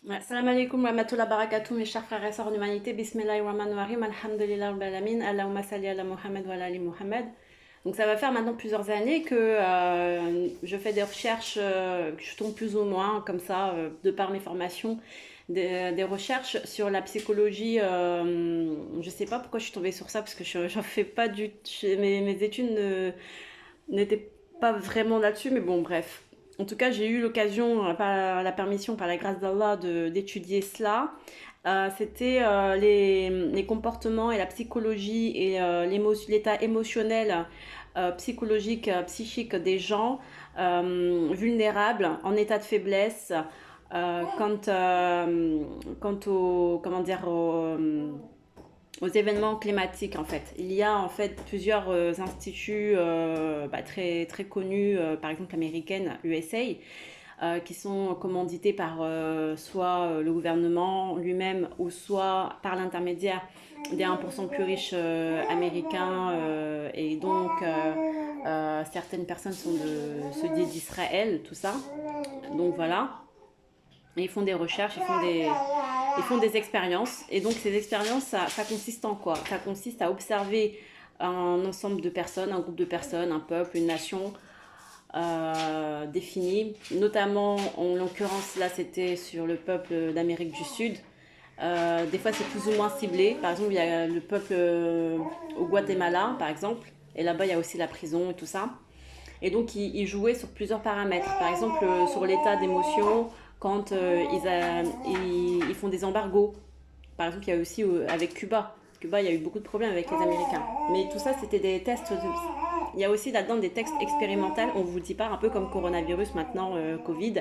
Ouais, salam alaikum wa rahmatullahi wa barakatuh, mes chers frères et sœurs en humanité. Bismillahirrahmanirrahim, alhamdulillah rabbil alamin, Allahumma salli ala Muhammad wa ala ali Muhammad. Donc ça va faire maintenant plusieurs années que je fais des recherches, que je tombe plus ou moins comme ça, de par mes formations, des recherches sur la psychologie. Je sais pas pourquoi je suis tombée sur ça, parce que j'en fais pas mes études n'étaient pas vraiment là-dessus, mais bon, bref. En tout cas, j'ai eu l'occasion, par la permission, par la grâce d'Allah, d'étudier cela. C'était les comportements et la psychologie et l'état émotionnel, psychologique, psychique des gens vulnérables, en état de faiblesse, quant au, comment dire, aux événements climatiques en fait. Il y a en fait plusieurs instituts très, très connus, par exemple américaines, USA, qui sont commandités par soit le gouvernement lui-même ou soit par l'intermédiaire des 1% plus riches américains et donc certaines personnes sont se disent d'Israël, tout ça. Donc voilà. Et ils font des recherches, ils font des expériences. Et donc ces expériences, ça consiste en quoi? Ça consiste à observer un ensemble de personnes, un groupe de personnes, un peuple, une nation définie. Notamment, en l'occurrence, là, c'était sur le peuple d'Amérique du Sud. Des fois, c'est plus ou moins ciblé. Par exemple, il y a le peuple au Guatemala, par exemple. Et là-bas, il y a aussi la prison et tout ça. Et donc, ils jouaient sur plusieurs paramètres. Par exemple, sur l'état d'émotion, quand ils font des embargos. Par exemple, il y a aussi avec Cuba. Cuba, il y a eu beaucoup de problèmes avec les Américains. Mais tout ça, c'était des tests. Il y a aussi là-dedans des tests expérimentaux. On vous dit pas, un peu comme coronavirus maintenant, Covid.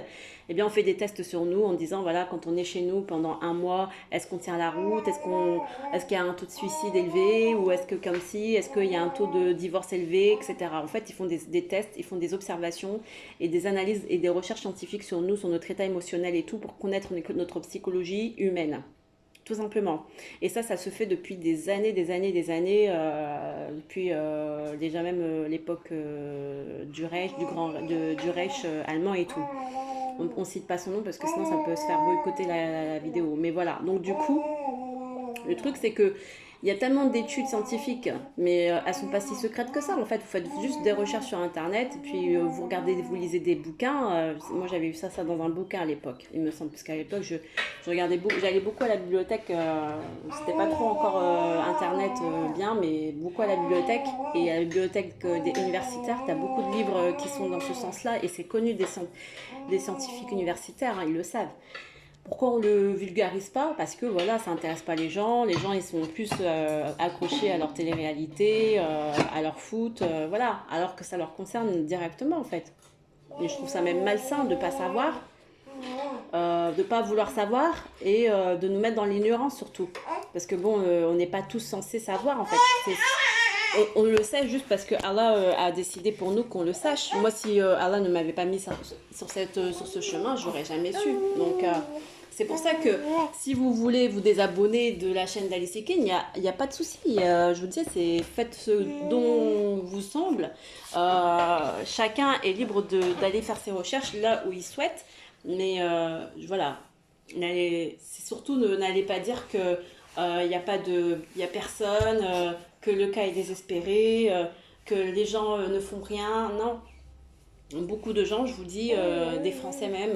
Eh bien, on fait des tests sur nous en disant, voilà, quand on est chez nous pendant un mois, est-ce qu'on tient la route? Est-ce qu'il y a un taux de suicide élevé? Ou est-ce que comme si, est-ce qu'il y a un taux de divorce élevé, etc. En fait, ils font des tests, ils font des observations et des analyses et des recherches scientifiques sur nous, sur notre état émotionnel et tout, pour connaître notre psychologie humaine tout simplement. Et ça se fait depuis des années, des années, des années, depuis déjà même l'époque du Reich, du Reich allemand et tout. On cite pas son nom parce que sinon ça peut se faire boycotter la vidéo. Mais voilà, donc du coup, le truc c'est que il y a tellement d'études scientifiques, mais elles sont pas si secrètes que ça. En fait, vous faites juste des recherches sur Internet, puis vous regardez, vous lisez des bouquins. Moi, j'avais vu ça dans un bouquin à l'époque, il me semble, parce qu'à l'époque, je regardais beaucoup, j'allais beaucoup à la bibliothèque. C'était pas trop encore Internet bien, mais beaucoup à la bibliothèque. Et à la bibliothèque des universitaires, tu as beaucoup de livres qui sont dans ce sens-là, et c'est connu des scientifiques universitaires, hein, ils le savent. Pourquoi on le vulgarise pas? Parce que voilà, ça intéresse pas les gens. Les gens, ils sont plus accrochés à leur télé-réalité, à leur foot, voilà. Alors que ça leur concerne directement, en fait. Et je trouve ça même malsain de pas savoir, de pas vouloir savoir et de nous mettre dans l'ignorance surtout. Parce que bon, on n'est pas tous censés savoir, en fait. On le sait juste parce que Allah a décidé pour nous qu'on le sache. Moi, si Allah ne m'avait pas mis sur ce chemin, j'aurais jamais su. Donc, c'est pour ça que si vous voulez vous désabonner de la chaîne d'Alice Ken, il y a pas de souci. Je vous dis, faites ce dont vous semble. Chacun est libre d'aller faire ses recherches là où il souhaite. Mais voilà, c'est surtout n'allez pas dire que il y a personne, que le cas est désespéré, que les gens ne font rien. Non, beaucoup de gens, je vous dis, des Français même,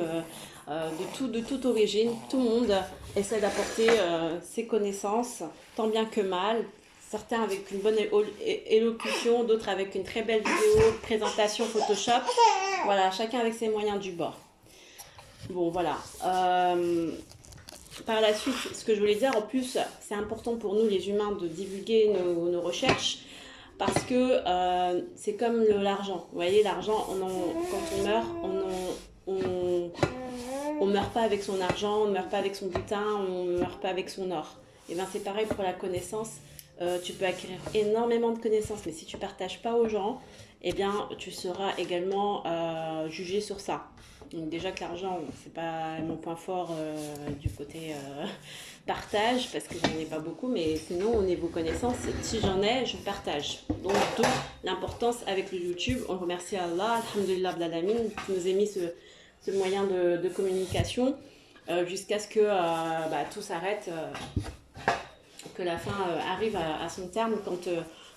de toute origine, tout le monde essaie d'apporter ses connaissances, tant bien que mal. Certains avec une bonne élocution, d'autres avec une très belle vidéo, présentation Photoshop. Voilà, chacun avec ses moyens du bord. Bon, voilà. Par la suite, ce que je voulais dire, en plus, c'est important pour nous les humains de divulguer nos recherches parce que c'est comme l'argent. Vous voyez, l'argent, quand on meurt, on meurt pas avec son argent, on ne meurt pas avec son butin, on ne meurt pas avec son or. Et bien c'est pareil pour la connaissance. Tu peux acquérir énormément de connaissances, mais si tu partages pas aux gens, eh bien tu seras également jugé sur ça. Donc déjà que l'argent, c'est pas mon point fort du côté partage, parce que j'en ai pas beaucoup, mais sinon au niveau connaissance, si j'en ai, je partage. Donc d'où l'importance avec le YouTube. On remercie Allah, alhamdulillah, qui nous a mis ce moyen de communication. jusqu'à ce que tout s'arrête, que la fin arrive à son terme quand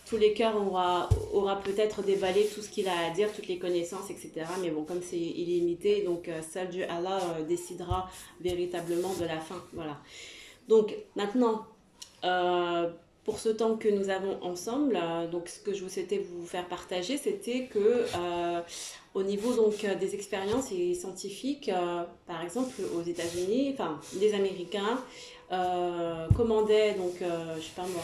tous les cœurs aura peut-être déballé tout ce qu'il a à dire, toutes les connaissances, etc. Mais bon, comme c'est illimité, donc seul Dieu Allah décidera véritablement de la fin. Voilà. Donc maintenant, euh, pour ce temps que nous avons ensemble, donc ce que je vous souhaitais vous faire partager, c'était que au niveau donc des expériences et scientifiques, par exemple aux États-Unis, enfin les Américains commandaient donc, je sais pas moi,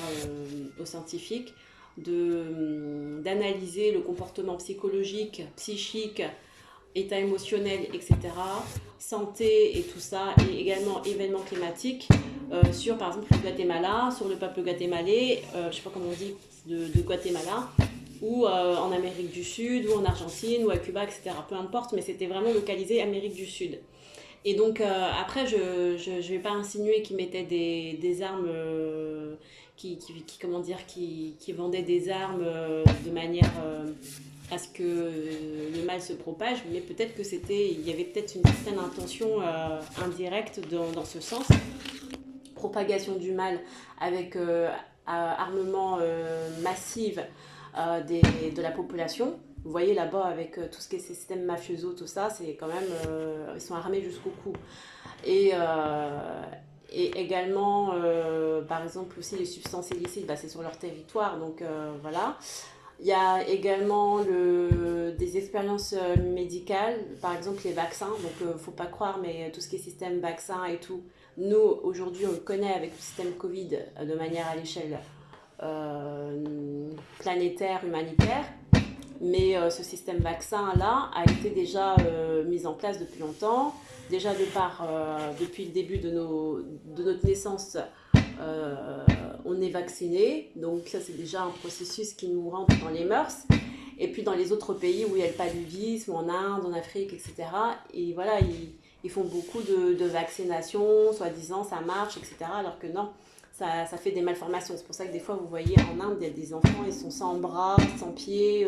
aux scientifiques d'analyser le comportement psychologique, psychique, état émotionnel, etc., santé et tout ça, et également événements climatiques sur par exemple le Guatemala, sur le peuple guatémalais, je ne sais pas comment on dit, de Guatemala, ou en Amérique du Sud, ou en Argentine, ou à Cuba, etc. Peu importe, mais c'était vraiment localisé Amérique du Sud. Et donc après, je ne vais pas insinuer qu'ils mettaient des armes, comment dire, qui vendaient des armes de manière à ce que le mal se propage, mais peut-être que il y avait peut-être une certaine intention indirecte dans ce sens. Propagation du mal avec armement massif de la population. Vous voyez là-bas avec tout ce qui est système mafioso, tout ça, c'est quand même, ils sont armés jusqu'au cou. Et, et également, par exemple aussi les substances illicites, c'est sur leur territoire, donc voilà. Il y a également des expériences médicales, par exemple les vaccins. Donc, il ne faut pas croire, mais tout ce qui est système vaccin et tout, nous, aujourd'hui, on le connaît avec le système Covid de manière à l'échelle planétaire, humanitaire. Mais ce système vaccin-là a été déjà mis en place depuis longtemps. Déjà, depuis le début de notre naissance, on est vacciné, donc ça c'est déjà un processus qui nous rentre dans les mœurs. Et puis dans les autres pays où il y a le paludisme, en Inde, en Afrique, etc. Et voilà, ils font beaucoup de vaccinations, soi-disant ça marche, etc. Alors que non, ça fait des malformations. C'est pour ça que des fois vous voyez en Inde, il y a des enfants, ils sont sans bras, sans pieds.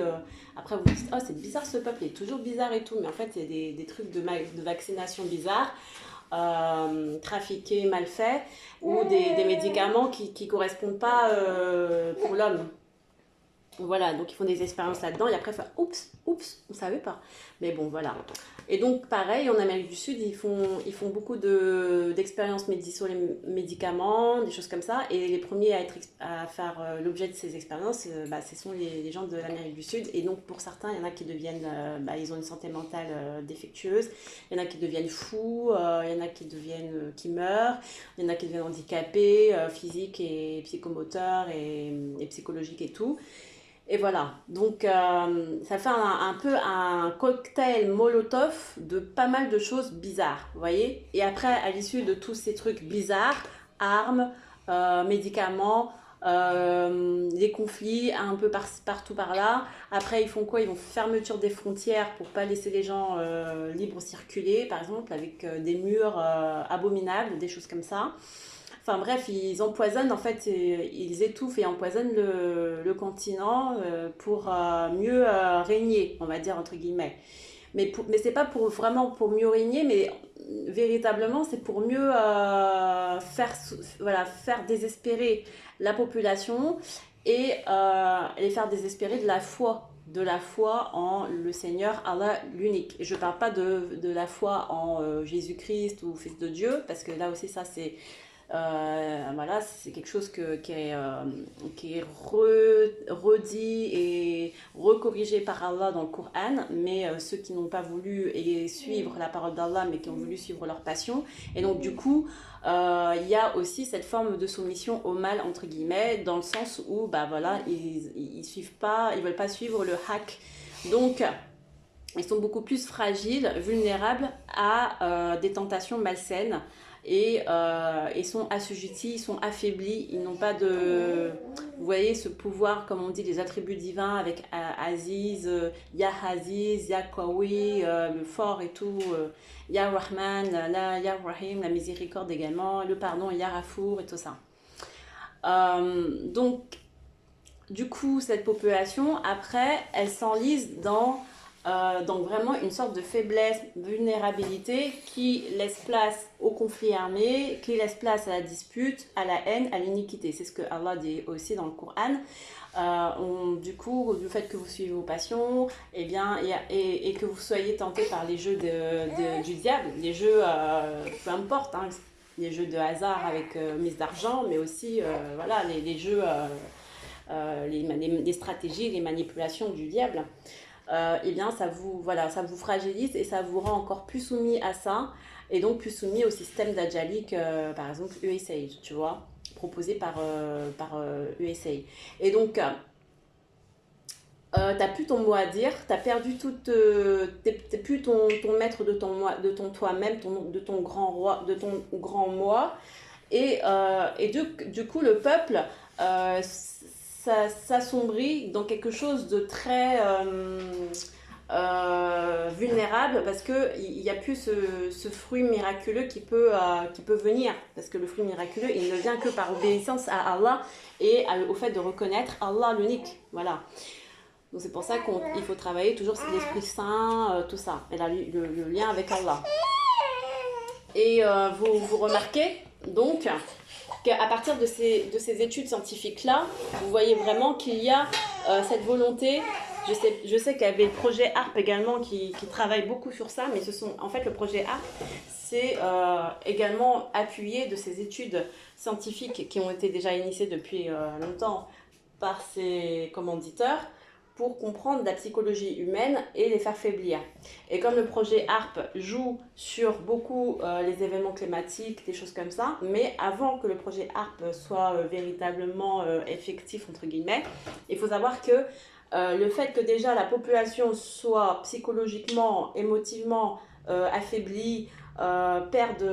Après vous vous dites, oh c'est bizarre ce peuple, il est toujours bizarre et tout. Mais en fait il y a des trucs de vaccination bizarres. Trafiqués, mal faits, ou des médicaments qui ne correspondent pas pour l'homme. Voilà, donc ils font des expériences là-dedans et après, oups, on ne savait pas. Mais bon, voilà. Et donc, pareil, en Amérique du Sud, ils font beaucoup d'expériences sur les médicaments, des choses comme ça. Et les premiers à faire l'objet de ces expériences, ce sont les gens de l'Amérique du Sud. Et donc, pour certains, il y en a qui deviennent, ils ont une santé mentale défectueuse. Il y en a qui deviennent fous, il y en a qui meurent, il y en a qui deviennent handicapés, physiques et psychomoteurs et psychologiques et tout. Et voilà, donc ça fait un peu un cocktail Molotov de pas mal de choses bizarres, vous voyez. Et après, à l'issue de tous ces trucs bizarres, armes, médicaments, les conflits un peu partout par là. Après, ils font quoi? Ils vont fermeture des frontières pour pas laisser les gens libres circuler, par exemple, avec des murs abominables, des choses comme ça. Enfin bref, ils empoisonnent, en fait, ils étouffent et empoisonnent le continent pour mieux régner, on va dire, entre guillemets. Mais c'est pas vraiment pour mieux régner, mais véritablement, c'est pour mieux faire désespérer la population et les faire désespérer de la foi en le Seigneur Allah l'unique. Et je ne parle pas de la foi en Jésus-Christ ou Fils de Dieu, parce que là aussi, ça, voilà, c'est quelque chose qui est redit et recorrigé par Allah dans le Coran, mais ceux qui n'ont pas voulu suivre la parole d'Allah, mais qui ont voulu suivre leur passion. Et donc, du coup, il y a aussi cette forme de soumission au mal, entre guillemets, dans le sens où, voilà, ils suivent pas, ils veulent pas suivre le haq. Donc, ils sont beaucoup plus fragiles, vulnérables à des tentations malsaines et ils sont assujettis, ils sont affaiblis, ils n'ont pas vous voyez, ce pouvoir, comme on dit, les attributs divins avec Aziz, Ya Aziz, Ya Qawi, le fort et tout, Ya Rahman, Ya Rahim, la miséricorde également, le pardon, Ya Rafour et tout ça. Donc, du coup, cette population, après, elle s'enlise dans Donc vraiment une sorte de faiblesse, vulnérabilité qui laisse place au conflit armé, qui laisse place à la dispute, à la haine, à l'iniquité. C'est ce que Allah dit aussi dans le Coran. Du coup, du fait que vous suivez vos passions, eh bien, et que vous soyez tenté par les jeux du diable, les jeux, peu importe, hein, les jeux de hasard avec mise d'argent, mais aussi voilà, les jeux, les stratégies, les manipulations du diable. Eh bien voilà, ça vous fragilise et ça vous rend encore plus soumis à ça et donc plus soumis au système d'Ajali que par exemple USAID, tu vois, proposé par USAID. Et donc, t'as plus ton mot à dire, t'as perdu toute, t'es plus ton maître de ton toi-même, de ton grand roi, de ton grand moi. Et du coup, le peuple s'assombrit dans quelque chose de très vulnérable parce qu'il n'y a plus ce fruit miraculeux qui peut venir. Parce que le fruit miraculeux, il ne vient que par obéissance à Allah et au fait de reconnaître Allah l'unique. Voilà. Donc c'est pour ça qu'il faut travailler toujours sur l'Esprit Saint, tout ça, et le lien avec Allah. Et vous remarquez donc qu'à partir de ces études scientifiques-là, vous voyez vraiment qu'il y a cette volonté. Je sais qu'il y avait le projet HARP également qui travaille beaucoup sur ça, mais en fait le projet HARP, c'est également appuyé de ces études scientifiques qui ont été déjà initiées depuis longtemps par ces commanditeurs pour comprendre la psychologie humaine et les faire faiblir. Et comme le projet HARP joue sur beaucoup les événements climatiques, des choses comme ça, mais avant que le projet HARP soit véritablement effectif, entre guillemets, il faut savoir que le fait que déjà la population soit psychologiquement, émotivement affaiblie, perde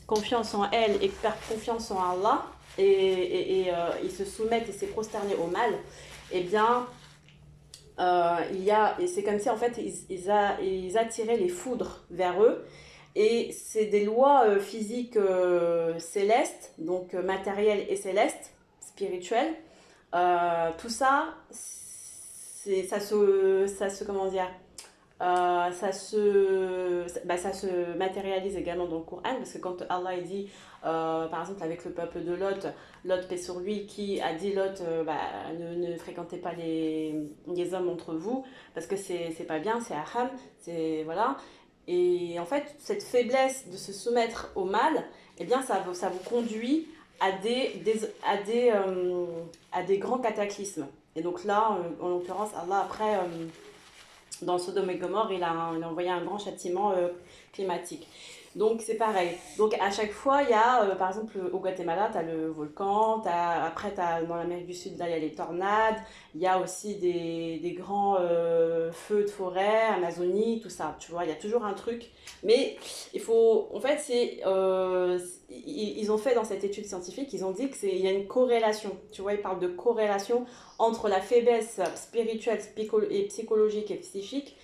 confiance en elle et perd confiance en Allah, et ils se soumettent et s'est prosterné au mal, eh bien, et c'est comme si en fait ils attiraient les foudres vers eux. Et c'est des lois physiques célestes, donc matérielles et célestes, spirituelles. Tout ça, comment dire, ça se matérialise également dans le Coran, parce que quand Allah dit, par exemple avec le peuple de Lot, paix sur lui, qui a dit Lot, ne fréquentez pas les hommes entre vous, parce que c'est pas bien, c'est haram, voilà. Et en fait, cette faiblesse de se soumettre au mal, eh bien ça vous conduit à des grands cataclysmes. Et donc là, en l'occurrence, Allah après dans Sodome et Gomorrhe, il a envoyé un grand châtiment climatique. Donc c'est pareil. Donc à chaque fois, il y a, par exemple, au Guatemala, tu as le volcan, après dans l'Amérique du Sud, là, il y a les tornades, il y a aussi des grands feux de forêt, Amazonie, tout ça, tu vois, il y a toujours un truc. Mais il faut, en fait, ils ont fait dans cette étude scientifique, ils ont dit qu'il y a une corrélation, tu vois, ils parlent de corrélation entre la faiblesse spirituelle et psychologique et psychique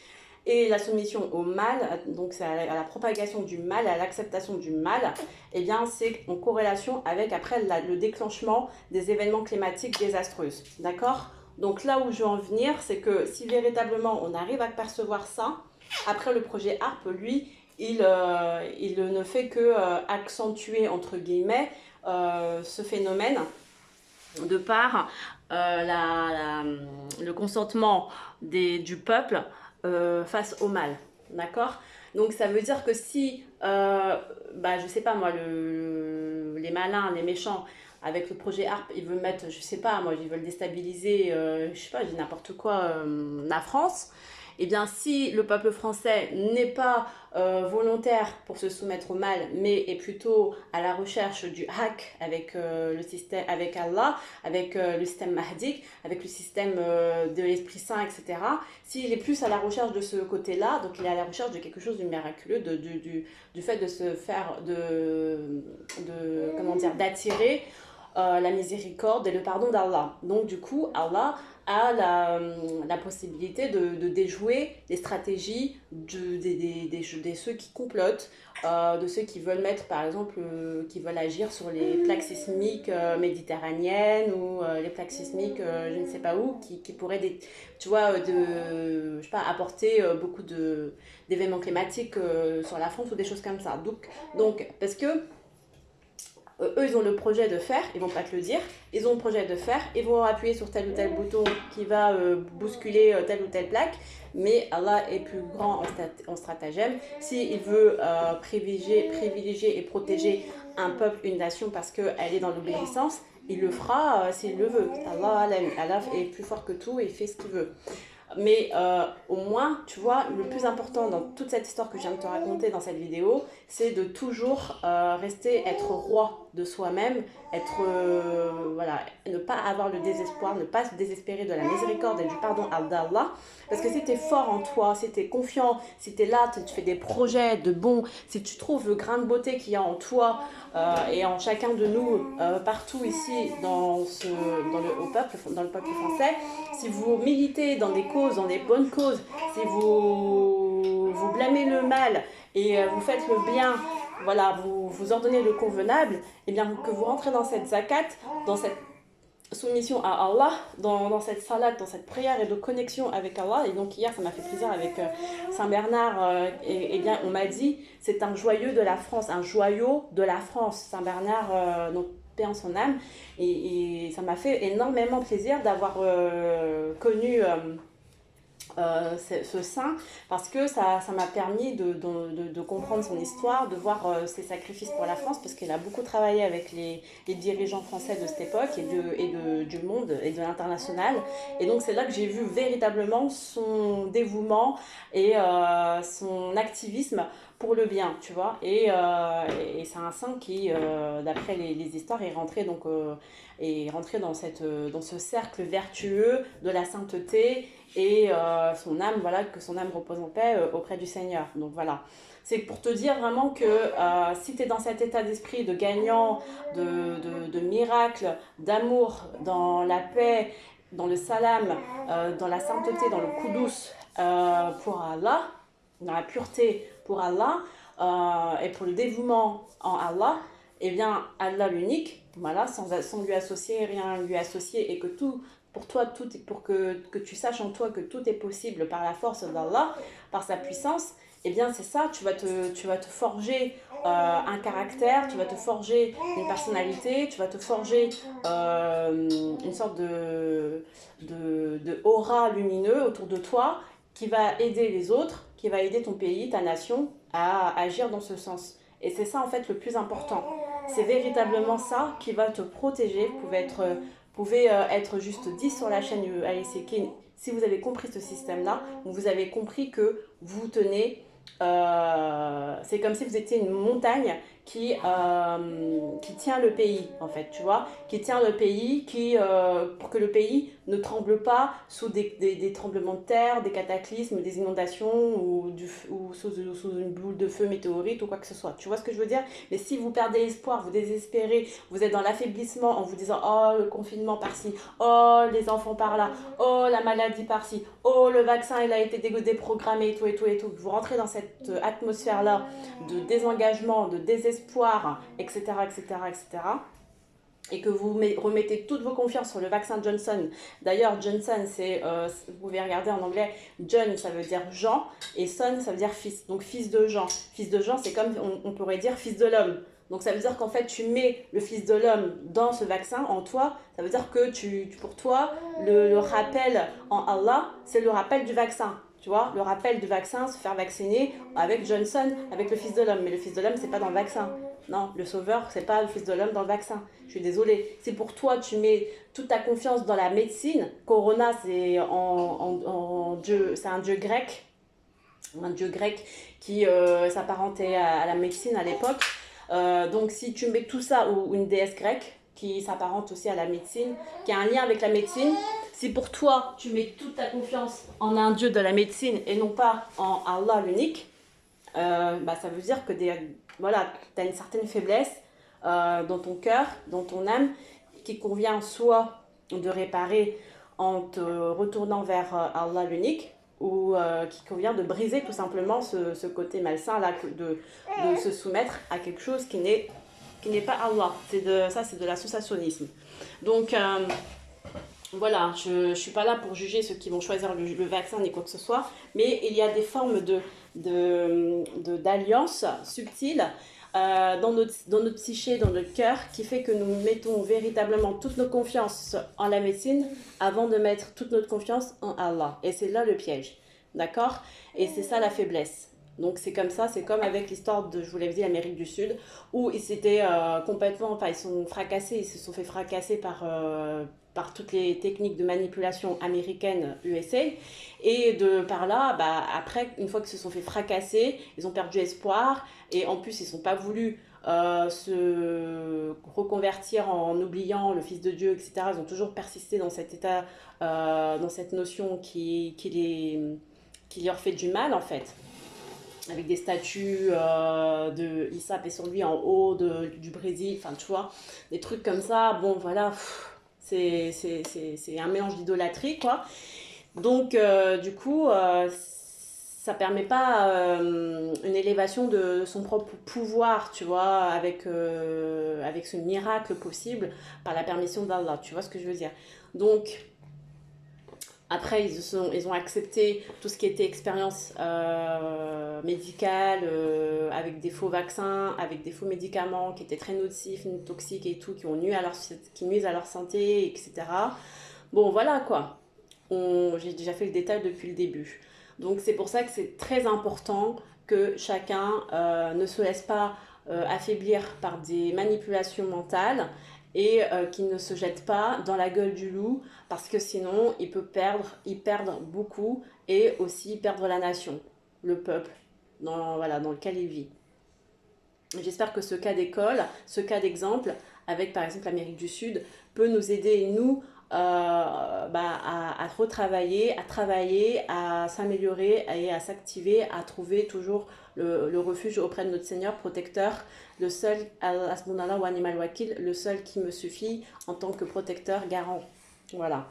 et la soumission au mal, donc c'est à la propagation du mal, à l'acceptation du mal, et bien c'est en corrélation avec après le déclenchement des événements climatiques désastreux. D'accord? Donc là où je veux en venir, c'est que si véritablement on arrive à percevoir ça, après le projet HARP, lui, il ne fait que accentuer, entre guillemets, ce phénomène de par le consentement du peuple face au mal, d'accord? Donc ça veut dire que si, je sais pas moi, les malins, les méchants, avec le projet HARP, ils veulent mettre, je sais pas moi, ils veulent déstabiliser, je sais pas, je dis n'importe quoi, la France, eh bien si le peuple français n'est pas volontaire pour se soumettre au mal, mais est plutôt à la recherche du haq avec le système, avec Allah, avec le système mahdique, avec le système de l'Esprit Saint, etc. S'il est plus à la recherche de ce côté-là, donc il est à la recherche de quelque chose de miraculeux, du fait de se faire, comment dire, d'attirer la miséricorde et le pardon d'Allah. Donc du coup, Allah a la possibilité de déjouer les stratégies de ceux qui complotent, de ceux qui veulent mettre, par exemple, qui veulent agir sur les plaques sismiques méditerranéennes ou les plaques sismiques je ne sais pas où, qui pourraient, tu vois, je sais pas, apporter beaucoup d'événements climatiques sur la France ou des choses comme ça. Donc parce que eux, ils ont le projet de faire, ils vont pas te le dire, ils ont le projet de faire, ils vont appuyer sur tel ou tel bouton qui va bousculer telle ou telle plaque, mais Allah est plus grand en stratagème. S'il veut privilégier et protéger un peuple, une nation, parce qu'elle est dans l'obéissance, il le fera s'il le veut. Allah est plus fort que tout et il fait ce qu'il veut. Mais au moins, tu vois, le plus important dans toute cette histoire que je viens de te raconter dans cette vidéo, c'est de toujours être roi de soi-même, voilà, ne pas avoir le désespoir, ne pas se désespérer de la miséricorde et du pardon d'Allah. Parce que si tu es fort en toi, si tu es confiant, si tu es là, tu fais des projets de bons, si tu trouves le grain de beauté qu'il y a en toi et en chacun de nous, partout ici dans le peuple français, si vous militez dans des causes, dans des bonnes causes, si vous blâmez le mal et vous faites le bien, voilà, vous ordonnez le convenable, et bien que vous rentrez dans cette zakat, dans cette soumission à Allah, dans cette salade, dans cette prière et de connexion avec Allah. Et donc hier, ça m'a fait plaisir avec Saint Bernard, et bien on m'a dit, c'est un joyeux de la France, un joyau de la France, Saint Bernard, donc paix en son âme, et ça m'a fait énormément plaisir d'avoir connu ce saint, parce que ça m'a permis de comprendre son histoire, de voir ses sacrifices pour la France, parce qu'il a beaucoup travaillé avec les dirigeants français de cette époque du monde et de l'international. Et donc c'est là que j'ai vu véritablement son dévouement et son activisme pour le bien, tu vois. Et c'est un saint qui, d'après les histoires, est rentré dans ce cercle vertueux de la sainteté, et son âme, voilà, que son âme repose en paix auprès du Seigneur. Donc voilà, c'est pour te dire vraiment que si tu es dans cet état d'esprit de gagnant, de miracle, d'amour, dans la paix, dans le salam, dans la sainteté, dans le koudous pour Allah, dans la pureté pour Allah, et pour le dévouement en Allah, et bien Allah l'unique, voilà, sans lui associer, rien lui associer, et que tout, pour toi, pour que tu saches en toi que tout est possible par la force d'Allah, par sa puissance, et bien c'est ça, tu vas te forger un caractère, tu vas te forger une personnalité, tu vas te forger une sorte de aura lumineux autour de toi, qui va aider les autres, qui va aider ton pays, ta nation à agir dans ce sens. Et c'est ça en fait le plus important. C'est véritablement ça qui va te protéger. Vous pouvez être juste 10 sur la chaîne Alicekin. Si vous avez compris ce système-là, vous avez compris que vous tenez, c'est comme si vous étiez une montagne qui tient le pays, en fait, tu vois, qui tient le pays, pour que le pays ne tremble pas sous des tremblements de terre, des cataclysmes, des inondations ou sous une boule de feu météorite ou quoi que ce soit. Tu vois ce que je veux dire? Mais si vous perdez espoir, vous désespérez, vous êtes dans l'affaiblissement en vous disant oh le confinement par-ci, oh les enfants par-là, oh la maladie par-ci, oh le vaccin il a été déprogrammé et tout et tout et tout, vous rentrez dans cette atmosphère-là de désengagement, de désespoir, etc., etc., etc., et que vous remettez toutes vos confiances sur le vaccin Johnson. D'ailleurs, Johnson, vous pouvez regarder en anglais, John, ça veut dire Jean, et Son, ça veut dire fils. Donc, fils de Jean. Fils de Jean, c'est comme, on pourrait dire, fils de l'homme. Donc, ça veut dire qu'en fait, tu mets le fils de l'homme dans ce vaccin, en toi. Ça veut dire que pour toi, le rappel en Allah, c'est le rappel du vaccin. Tu vois, le rappel du vaccin, se faire vacciner avec Johnson, avec le fils de l'homme. Mais le fils de l'homme, c'est pas dans le vaccin. Non, le sauveur, c'est pas le fils de l'homme dans le vaccin. Je suis désolée. Si pour toi, tu mets toute ta confiance dans la médecine, Corona, c'est c'est un dieu grec. Un dieu grec qui s'apparentait à la médecine à l'époque. Donc si tu mets tout ça, ou une déesse grecque qui s'apparente aussi à la médecine, qui a un lien avec la médecine, si pour toi tu mets toute ta confiance en un dieu de la médecine et non pas en Allah l'unique, ça veut dire que voilà, tu as une certaine faiblesse dans ton cœur, dans ton âme, qui convient soit de réparer en te retournant vers Allah l'unique, ou qui convient de briser tout simplement ce côté malsain là, de se soumettre à quelque chose qui n'est pas Allah. Ça, c'est de l'associationnisme. Donc, voilà, je ne suis pas là pour juger ceux qui vont choisir le vaccin ni quoi que ce soit, mais il y a des formes d'alliance subtiles dans notre psyché, dans notre cœur, qui fait que nous mettons véritablement toute notre confiance en la médecine avant de mettre toute notre confiance en Allah. Et c'est là le piège, d'accord? Et c'est ça la faiblesse. Donc c'est comme ça, c'est comme avec l'histoire de, je vous l'avais dit, l'Amérique du Sud, où ils s'étaient complètement, enfin ils sont fracassés, ils se sont fait fracasser par toutes les techniques de manipulation américaines USA. Et par là, bah, après, une fois qu'ils se sont fait fracasser, ils ont perdu espoir. Et en plus, ils n'ont pas voulu se reconvertir en oubliant le Fils de Dieu, etc. Ils ont toujours persisté dans cet état, dans cette notion qui leur fait du mal, en fait, avec des statues de Issa paix sur lui en haut du Brésil, enfin tu vois, des trucs comme ça, bon voilà, c'est un mélange d'idolâtrie quoi. Donc du coup, ça permet pas une élévation de son propre pouvoir, tu vois, avec ce miracle possible par la permission d'Allah, tu vois ce que je veux dire. Donc après, ils ont accepté tout ce qui était expérience médicale, avec des faux vaccins, avec des faux médicaments qui étaient très nocifs, toxiques et tout, qui nuisent à leur santé, etc. Bon, voilà quoi. J'ai déjà fait le détail depuis le début. Donc c'est pour ça que c'est très important que chacun ne se laisse pas affaiblir par des manipulations mentales et qu'il ne se jette pas dans la gueule du loup parce que sinon il perdre beaucoup et aussi perdre la nation, le peuple voilà, dans lequel il vit. J'espère que ce cas d'école, ce cas d'exemple avec par exemple l'Amérique du Sud peut nous aider, nous, à retravailler, à travailler, à s'améliorer et à s'activer, à trouver toujours le refuge auprès de notre Seigneur protecteur, le seul, Hasbunallah wa ni'mal wakil, le seul qui me suffit en tant que protecteur garant. Voilà.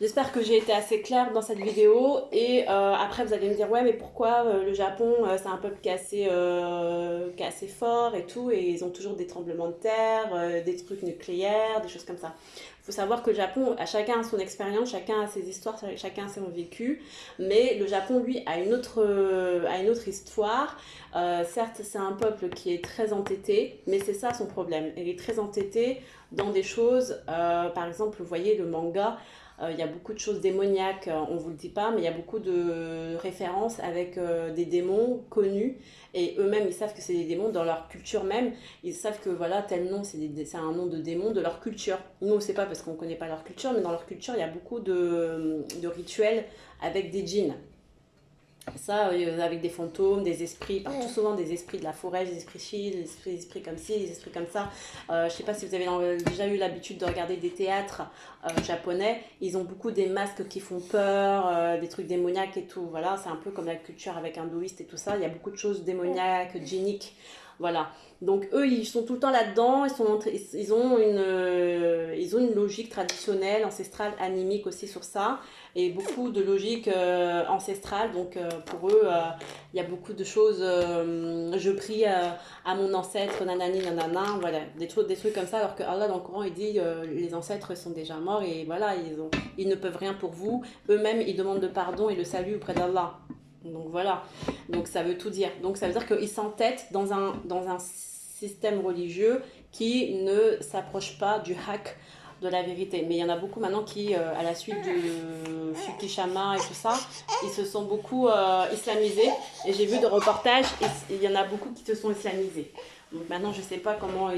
J'espère que j'ai été assez claire dans cette vidéo et après vous allez me dire ouais mais pourquoi le Japon c'est un peuple qui est assez fort et tout et ils ont toujours des tremblements de terre, des trucs nucléaires, des choses comme ça. Il faut savoir que le Japon, chacun a son expérience, chacun a ses histoires, chacun a son vécu, mais le Japon lui a une autre histoire. Certes c'est un peuple qui est très entêté, mais c'est ça son problème. Il est très entêté dans des choses, par exemple vous voyez le manga. Il y a beaucoup de choses démoniaques, on ne vous le dit pas, mais il y a beaucoup de références avec des démons connus. Et eux-mêmes, ils savent que c'est des démons dans leur culture même. Ils savent que voilà, tel nom, c'est un nom de démon de leur culture. Nous, on ne sait pas parce qu'on ne connaît pas leur culture, mais dans leur culture, il y a beaucoup de rituels avec des djinns. Ça, avec des fantômes, des esprits, tout souvent des esprits de la forêt, des esprits chi, des esprits comme ci, des esprits comme ça. Je sais pas si vous avez déjà eu l'habitude de regarder des théâtres japonais. Ils ont beaucoup des masques qui font peur, des trucs démoniaques et tout. Voilà, c'est un peu comme la culture avec hindouiste et tout ça. Il y a beaucoup de choses démoniaques, djinniques. Voilà. Donc eux, ils sont tout le temps là-dedans. Ils ont une logique traditionnelle, ancestrale, animique aussi sur ça. Et beaucoup de logique ancestrale. Donc pour eux, il y a beaucoup de choses. Je prie à mon ancêtre, nanani, nanana. Voilà, des trucs comme ça. Alors que Allah, dans le Coran, il dit les ancêtres sont déjà morts et voilà, ils ne peuvent rien pour vous. Eux-mêmes, ils demandent le pardon et le salut auprès d'Allah. Donc voilà, donc ça veut tout dire. Donc ça veut dire qu'ils s'entêtent dans un système religieux qui ne s'approche pas du haqq, de la vérité. Mais il y en a beaucoup maintenant qui, à la suite de Fukushima et tout ça, ils se sont beaucoup islamisés. Et j'ai vu de reportages, il y en a beaucoup qui se sont islamisés. Donc maintenant, je ne sais pas comment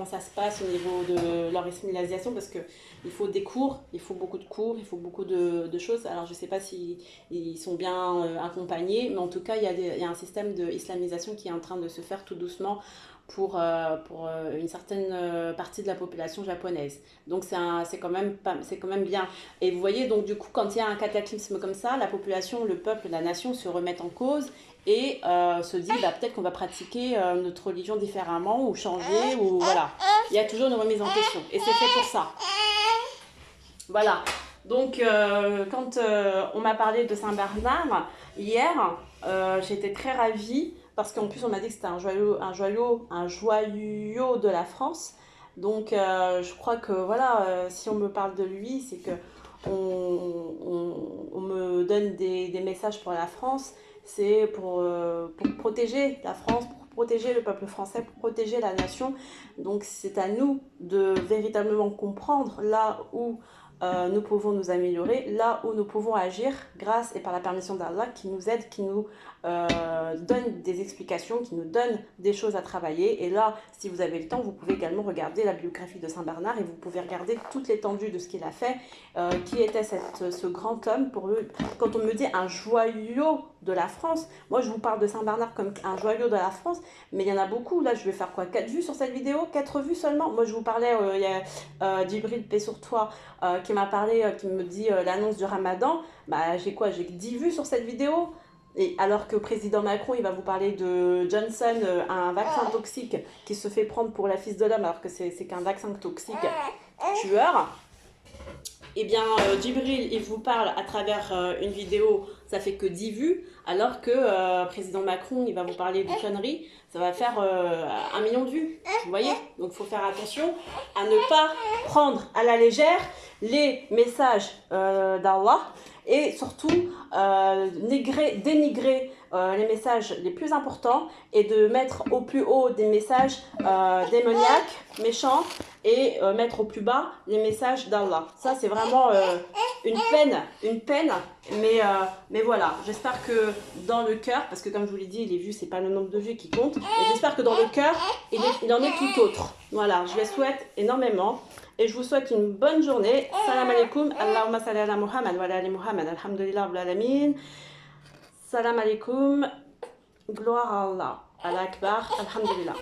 ça se passe au niveau de leur islamisation parce qu'il faut des cours, il faut beaucoup de cours, il faut beaucoup de choses. Alors je ne sais pas si ils sont bien accompagnés, mais en tout cas, il y a un système d'islamisation qui est en train de se faire tout doucement pour une certaine partie de la population japonaise. Donc c'est quand même bien. Et vous voyez, donc du coup, quand il y a un cataclysme comme ça, la population, le peuple, la nation se remettent en cause et se dit peut-être qu'on va pratiquer notre religion différemment ou changer ou voilà. il y a toujours une remise en question. Et c'est fait pour ça. Voilà. Donc, quand on m'a parlé de Saint-Bernard hier, j'étais très ravie parce qu'en plus on m'a dit que c'était un joyau de la France. Donc, je crois que voilà, si on me parle de lui, c'est que on me donne des messages pour la France. C'est pour protéger la France, pour protéger le peuple français, pour protéger la nation. Donc, c'est à nous de véritablement comprendre là où nous pouvons nous améliorer, là où nous pouvons agir grâce et par la permission d'Allah qui nous aide, qui nous donne des explications, qui nous donne des choses à travailler. Et là, si vous avez le temps, vous pouvez également regarder la biographie de Saint Bernard et vous pouvez regarder toute l'étendue de ce qu'il a fait, qui était ce grand homme. Quand on me dit un joyau de la France, moi je vous parle de Saint Bernard comme un joyau de la France, mais il y en a beaucoup. Là, je vais faire quoi, 4 vues sur cette vidéo, 4 vues seulement. Moi, je vous parlais, il y a Djibril, paix sur toi, qui m'a parlé, qui me dit l'annonce du Ramadan. Bah, j'ai quoi? J'ai 10 vues sur cette vidéo. Et alors que le président Macron, il va vous parler de Johnson, un vaccin toxique qui se fait prendre pour la fils de l'homme, alors que c'est qu'un vaccin toxique tueur. Eh bien, Djibril, il vous parle à travers une vidéo, ça fait que 10 vues, alors que président Macron, il va vous parler de conneries, ça va faire 1 million de vues. Vous voyez? Donc, il faut faire attention à ne pas prendre à la légère les messages d'Allah et surtout dénigrer les messages les plus importants et de mettre au plus haut des messages démoniaques, méchants, et mettre au plus bas les messages d'Allah. Ça, c'est vraiment une peine, mais voilà, j'espère que dans le cœur, parce que comme je vous l'ai dit, les vues, c'est pas le nombre de vues qui compte, et j'espère que dans le cœur, il en est tout autre. Voilà, je les souhaite énormément. Et je vous souhaite une bonne journée. Salam alaikum. Allahumma salli ala Muhammad wa ala ali Muhammad. Alhamdulillah rabbil alamin. Salam alaikum. Gloire à Allah. Allah Akbar. Alhamdulillah.